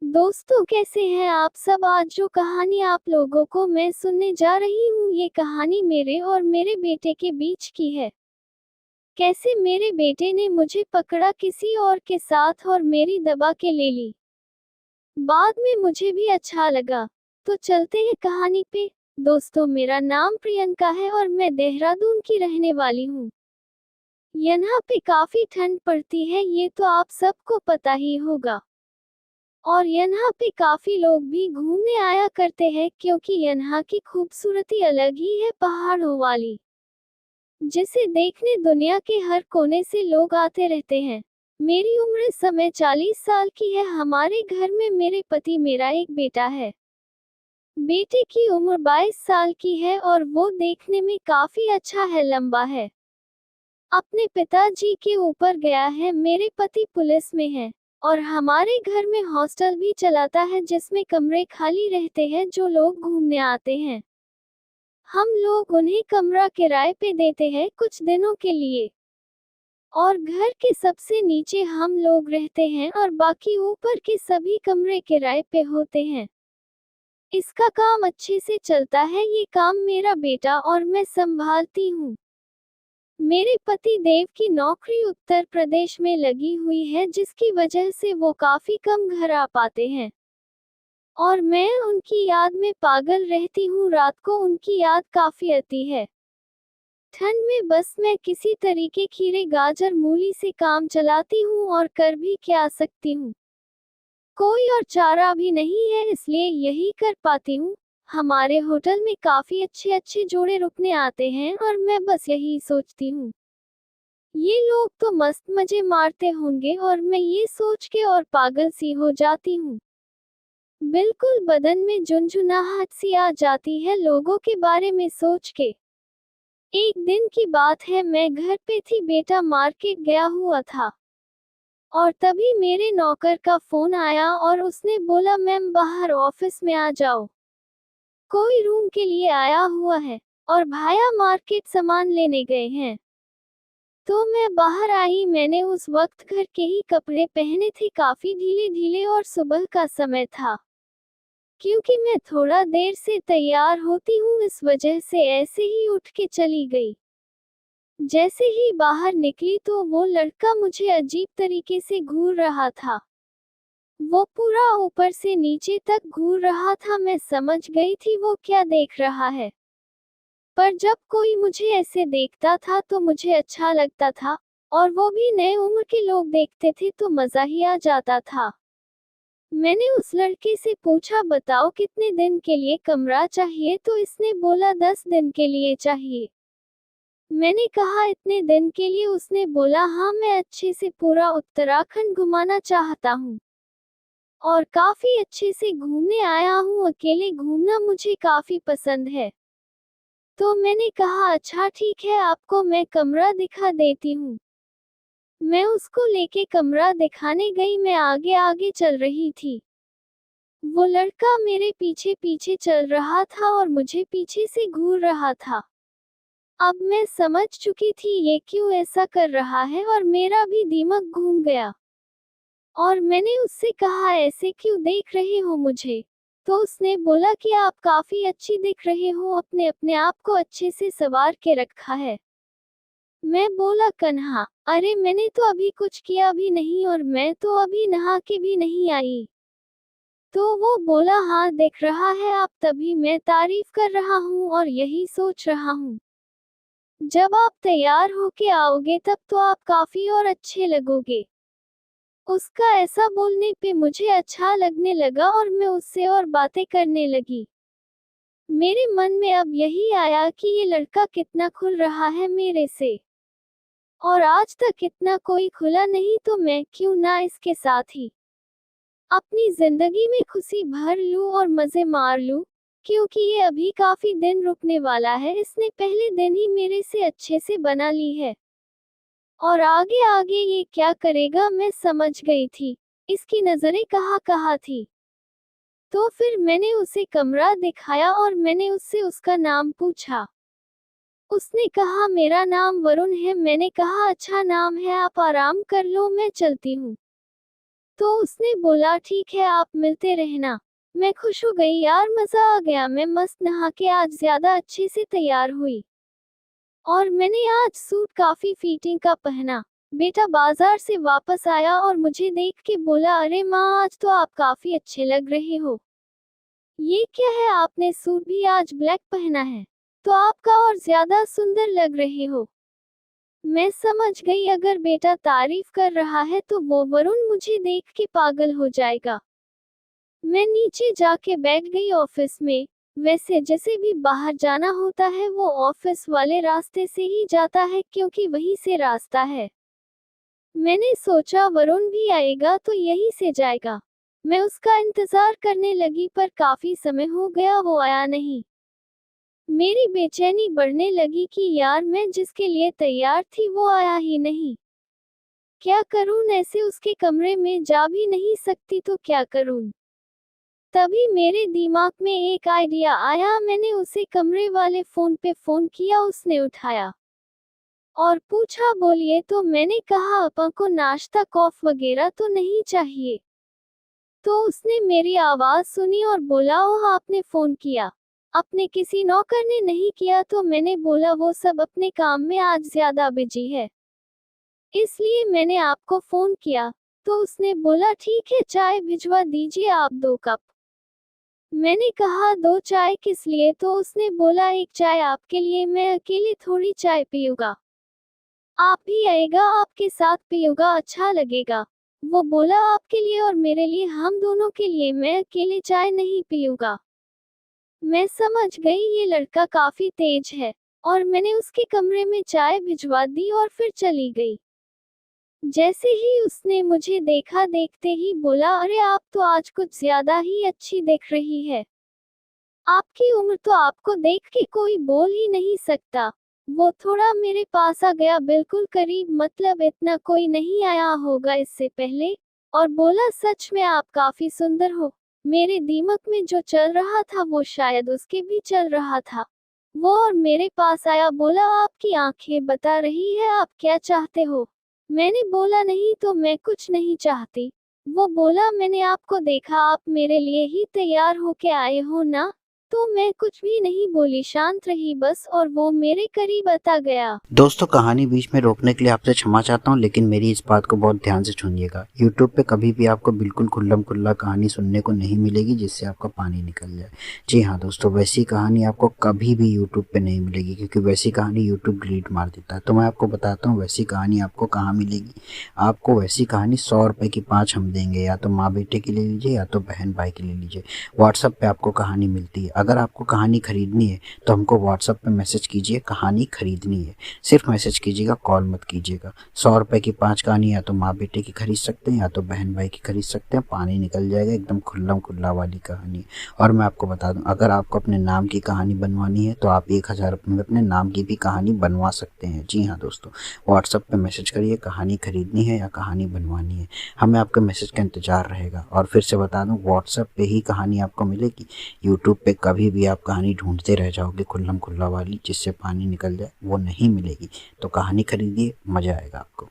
दोस्तों, कैसे हैं आप सब। आज जो कहानी आप लोगों को मैं सुनने जा रही हूँ, ये कहानी मेरे और मेरे बेटे के बीच की है। कैसे मेरे बेटे ने मुझे पकड़ा किसी और के साथ और मेरी दबा के ले ली। बाद में मुझे भी अच्छा लगा। तो चलते हैं कहानी पे। दोस्तों, मेरा नाम प्रियंका है और मैं देहरादून की रहने वाली हूँ। यहाँ पे काफी ठंड पड़ती है, ये तो आप सबको पता ही होगा। और यहाँ पे काफी लोग भी घूमने आया करते हैं, क्योंकि यहाँ की खूबसूरती अलग ही है, पहाड़ों वाली, जिसे देखने दुनिया के हर कोने से लोग आते रहते हैं। मेरी उम्र इस समय 40 साल की है। हमारे घर में मेरे पति, मेरा एक बेटा है। बेटे की उम्र 22 साल की है और वो देखने में काफी अच्छा है, लंबा है। अपने पिताजी के ऊपर गया है। मेरे पति पुलिस में हैं और हमारे घर में हॉस्टल भी चलाता है, जिसमें कमरे खाली रहते हैं जो लोग घूमने आते हैं। हम लोग उन्हें कमरा किराए पे देते हैं कुछ दिनों के लिए। और घर के सबसे नीचे हम लोग रहते हैं और बाकी ऊपर के सभी कमरे किराए पे होते हैं। इसका काम अच्छे से चलता है। ये काम मेरा बेटा और मैं संभालती हूँ। मेरे पति देव की नौकरी उत्तर प्रदेश में लगी हुई है, जिसकी वजह से वो काफी कम घर आ पाते हैं और मैं उनकी याद में पागल रहती हूँ। रात को उनकी याद काफी आती है। ठंड में बस मैं किसी तरीके खीरे, गाजर, मूली से काम चलाती हूँ और कर भी क्या सकती हूँ। कोई और चारा भी नहीं है, इसलिए यही कर पाती हूँ। हमारे होटल में काफी अच्छे अच्छे जोड़े रुकने आते हैं और मैं बस यही सोचती हूँ, ये लोग तो मस्त मजे मारते होंगे, और मैं ये सोच के और पागल सी हो जाती हूँ। बिल्कुल बदन में झुनझुनाहट सी आ जाती है लोगों के बारे में सोच के। एक दिन की बात है, मैं घर पे थी, बेटा मार्केट गया हुआ था और तभी मेरे नौकर का फोन आया और उसने बोला, मैम बाहर ऑफिस में आ जाओ, कोई रूम के लिए आया हुआ है और भाया मार्केट सामान लेने गए हैं। तो मैं बाहर आई। मैंने उस वक्त घर के ही कपड़े पहने थे, काफी ढीले ढीले, और सुबह का समय था। क्योंकि मैं थोड़ा देर से तैयार होती हूँ, इस वजह से ऐसे ही उठ के चली गई। जैसे ही बाहर निकली तो वो लड़का मुझे अजीब तरीके से घूर रहा था। वो पूरा ऊपर से नीचे तक घूर रहा था। मैं समझ गई थी वो क्या देख रहा है। पर जब कोई मुझे ऐसे देखता था तो मुझे अच्छा लगता था, और वो भी नए उम्र के लोग देखते थे तो मजा ही आ जाता था। मैंने उस लड़के से पूछा, बताओ कितने दिन के लिए कमरा चाहिए, तो इसने बोला 10 दिन के लिए चाहिए। मैंने कहा, इतने दिन के लिए? उसने बोला, हाँ, मैं अच्छे से पूरा उत्तराखंड घुमाना चाहता हूँ और काफी अच्छे से घूमने आया हूँ। अकेले घूमना मुझे काफी पसंद है। तो मैंने कहा, अच्छा ठीक है, आपको मैं कमरा दिखा देती हूँ। मैं उसको लेके कमरा दिखाने गई। मैं आगे आगे चल रही थी। वो लड़का मेरे पीछे पीछे चल रहा था और मुझे पीछे से घूर रहा था। अब मैं समझ चुकी थी ये क्यों ऐसा कर रहा है और मेरा भी दिमाग घूम गया। और मैंने उससे कहा, ऐसे क्यों देख रहे हो मुझे? तो उसने बोला कि आप काफी अच्छी दिख रहे हो, अपने अपने आप को अच्छे से संवार के रखा है। मैं बोला, कन्हा, अरे मैंने तो अभी कुछ किया भी नहीं और मैं तो अभी नहा के भी नहीं आई। तो वो बोला, हाँ दिख रहा है आप, तभी मैं तारीफ कर रहा हूँ और यही सोच रहा हूँ, जब आप तैयार होके आओगे तब तो आप काफी और अच्छे लगोगे। उसका ऐसा बोलने पे मुझे अच्छा लगने लगा और मैं उससे और बातें करने लगी। मेरे मन में अब यही आया कि ये लड़का कितना खुल रहा है मेरे से, और आज तक इतना कोई खुला नहीं, तो मैं क्यों ना इसके साथ ही अपनी जिंदगी में खुशी भर लूं और मजे मार लूं, क्योंकि ये अभी काफी दिन रुकने वाला है। इसने पहले दिन ही मेरे से अच्छे से बना ली है और आगे आगे ये क्या करेगा मैं समझ गई थी। इसकी नजरें कहाँ कहाँ थी। तो फिर मैंने उसे कमरा दिखाया और मैंने उससे उसका नाम पूछा। उसने कहा, मेरा नाम वरुण है। मैंने कहा, अच्छा नाम है, आप आराम कर लो, मैं चलती हूँ। तो उसने बोला ठीक है, आप मिलते रहना। मैं खुश हो गई, यार मजा आ गया। मैं मस्त नहा के आज ज्यादा अच्छे से तैयार हुई और मैंने आज सूट काफी फिटिंग का पहना। बेटा बाजार से वापस आया और मुझे देख के बोला, अरे माँ, आज तो आप काफी अच्छे लग रहे हो। ये क्या है, आपने सूट भी आज ब्लैक पहना है, तो आपका और ज्यादा सुंदर लग रहे हो। मैं समझ गई, अगर बेटा तारीफ कर रहा है तो वो वरुण मुझे देख के पागल हो जाएगा। मैं नीचे जाके बैठ गई ऑफिस में। वैसे जैसे भी बाहर जाना होता है वो ऑफिस वाले रास्ते से ही जाता है क्योंकि वहीं से रास्ता है। मैंने सोचा वरुण भी आएगा तो यहीं से जाएगा। मैं उसका इंतजार करने लगी पर काफी समय हो गया, वो आया नहीं। मेरी बेचैनी बढ़ने लगी कि यार, मैं जिसके लिए तैयार थी वो आया ही नहीं। क्या करूं, ऐसे उसके कमरे में जा भी नहीं सकती तो क्या करूं। तभी मेरे दिमाग में एक आइडिया आया। मैंने उसे कमरे वाले फोन पे फोन किया, उसने उठाया और पूछा, बोलिए। तो मैंने कहा, अपा को नाश्ता कॉफ वगैरह तो नहीं चाहिए। तो उसने मेरी आवाज सुनी और बोला, ओह, आपने फोन किया, अपने किसी नौकर ने नहीं किया। तो मैंने बोला, वो सब अपने काम में आज ज्यादा बिजी है, इसलिए मैंने आपको फोन किया। तो उसने बोला, ठीक है, चाय भिजवा दीजिए आप 2 कप। मैंने कहा, 2 चाय किस लिए? तो उसने बोला, 1 चाय आपके लिए, मैं अकेले थोड़ी चाय पीऊंगा, आप भी आएगा, आपके साथ पीऊंगा, अच्छा लगेगा। वो बोला, आपके लिए और मेरे लिए, हम दोनों के लिए, मैं अकेले चाय नहीं पीऊंगा। मैं समझ गई ये लड़का काफी तेज है और मैंने उसके कमरे में चाय भिजवा दी और फिर चली गई। जैसे ही उसने मुझे देखा, देखते ही बोला, अरे आप तो आज कुछ ज्यादा ही अच्छी दिख रही है, आपकी उम्र तो आपको देख के कोई बोल ही नहीं सकता। वो थोड़ा मेरे पास आ गया, बिल्कुल करीब, मतलब इतना कोई नहीं आया होगा इससे पहले, और बोला, सच में आप काफी सुंदर हो। मेरे दिमाग में जो चल रहा था वो शायद उसके भी चल रहा था। वो और मेरे पास आया, बोला, आपकी आंखें बता रही है आप क्या चाहते हो। मैंने बोला, नहीं तो मैं कुछ नहीं चाहती। वो बोला, मैंने आपको देखा, आप मेरे लिए ही तैयार होके आए हो ना। तो मैं कुछ भी नहीं बोली, शांत रही बस, और वो मेरे करीब आता गया। दोस्तों, कहानी बीच में रोकने के लिए आपसे क्षमा चाहता हूं, लेकिन मेरी इस बात को बहुत ध्यान से सुनिएगा। YouTube पे कभी भी आपको बिल्कुल खुल्लम खुल्ला कहानी सुनने को नहीं मिलेगी जिससे आपका पानी निकल जाए। जी हाँ दोस्तों, वैसी कहानी आपको कभी भी YouTube पे नहीं मिलेगी, क्योंकि वैसी कहानी YouTube डिलीट मार देता है। तो मैं आपको बताता हूँ वैसी कहानी आपको कहाँ मिलेगी। आपको वैसी कहानी 100 रुपये की 5 हम देंगे, या तो माँ बेटे के लिए लीजिए या तो बहन भाई के लिए लीजिए। व्हाट्सएप पे आपको कहानी मिलती है। अगर आपको कहानी खरीदनी है तो हमको व्हाट्सएप पे मैसेज कीजिए, कहानी खरीदनी है। सिर्फ मैसेज कीजिएगा, कॉल मत कीजिएगा। 100 रुपये की 5 कहानी या तो माँ बेटे की खरीद सकते हैं या तो बहन भाई की खरीद सकते हैं। पानी निकल जाएगा, एकदम खुल्लम खुल्ला वाली कहानी। और मैं आपको बता दूं, अगर आपको अपने नाम की कहानी बनवानी है तो आप 1000 रुपये में अपने नाम की भी कहानी बनवा सकते हैं। जी हाँ दोस्तों, व्हाट्सएप पे मैसेज करिए, कहानी खरीदनी है या कहानी बनवानी है। हमें आपके मैसेज का इंतजार रहेगा। और फिर से बता दूं, व्हाट्सएप पे ही कहानी आपको मिलेगी। यूट्यूब पे कभी भी आप कहानी ढूंढते रह जाओगे खुल्लम खुल्ला वाली जिससे पानी निकल जाए, वो नहीं मिलेगी। तो कहानी खरीदिए, मजा आएगा आपको।